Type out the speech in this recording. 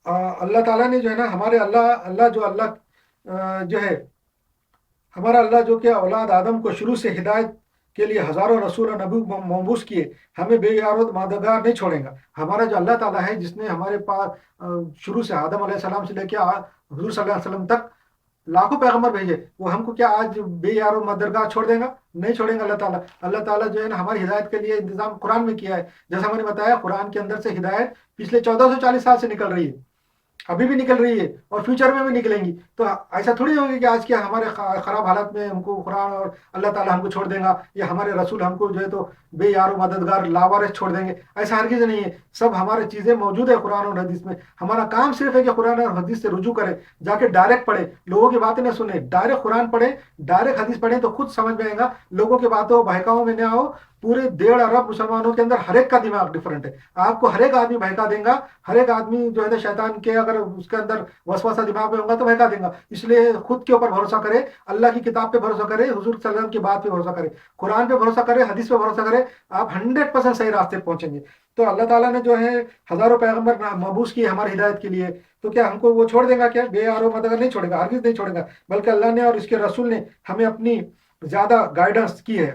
اللہ ताला ने जो है ना हमारे अल्लाह अल्लाह जो अल्लाह जो है हमारा अल्लाह जो कि औलाद आदम को शुरू से हिदायत के लिए हजारों रसूल और नबी मबूस किए, हमें बेयार मददगार नहीं छोड़ेगा। हमारा जो अल्लाह ताला है जिसने हमारे पास शुरू से आदम अलैहिस्सलाम से लेके हुजूर सल्लल्लाहु अलैहि वसल्लम तक लाखों पैगंबर भेजे, वो हमको क्या आज बेयार मददगार छोड़ देगा? नहीं छोड़ेगा अल्लाह ताला। अल्लाह ताला जो है ना हमारी हिदायत के लिए इंतजाम कुरान में किया है। जैसा मैंने बताया, कुरान के अंदर से हिदायत पिछले 1440 साल से निकल रही है, अभी भी निकल रही है और फ्यूचर में भी निकलेंगी। तो ऐसा थोड़ी होगी कि आज के हमारे खराब हालत में हमको कुरान और अल्लाह ताला हमको छोड़ देगा, या हमारे रसूल हमको जो है तो बेयारो मददगार लावारिस छोड़ देंगे। ऐसा हरगिज़ नहीं है। सब हमारे चीज़ें मौजूद है कुरान और हदीस में। हमारा काम सिर्फ है कि कुरान और हदीस से रुजू करें, जाके डायरेक्ट पढ़े, लोगों की बातें न सुने, डायरेक्ट कुरान पढ़े, डायरेक्ट हदीस पढ़ें, तो खुद समझ में आएगा। लोगों की बातों बहकाओं में न आओ। पूरे 1.5 अरब मुसलमानों के अंदर हर एक का दिमाग डिफरेंट है। आपको हर एक आदमी बहका देगा। हर एक आदमी जो है ना शैतान के अगर उसके अंदर वसवसा दिमाग में होगा तो बहका देगा। इसलिए खुद के ऊपर भरोसा करे, अल्लाह की किताब पे भरोसा करे, हुजूर सल्लल्लाहु अलैहि वसल्लम की बात पे भरोसा करे, कुरान पे भरोसा करे, हदीस पे भरोसा करे, आप 100% सही रास्ते पे पहुंचेंगे। तो अल्लाह ताला ने जो है हजारों पैगंबर मबूस किए हमारी हिदायत के लिए, तो क्या हमको वो छोड़ देगा? क्या बेआरो मदद नहीं छोड़ेगा, हरगिज़ नहीं छोड़ेगा। बल्कि अल्लाह ने और इसके रसूल ने हमें अपनी ज्यादा गाइडेंस की है।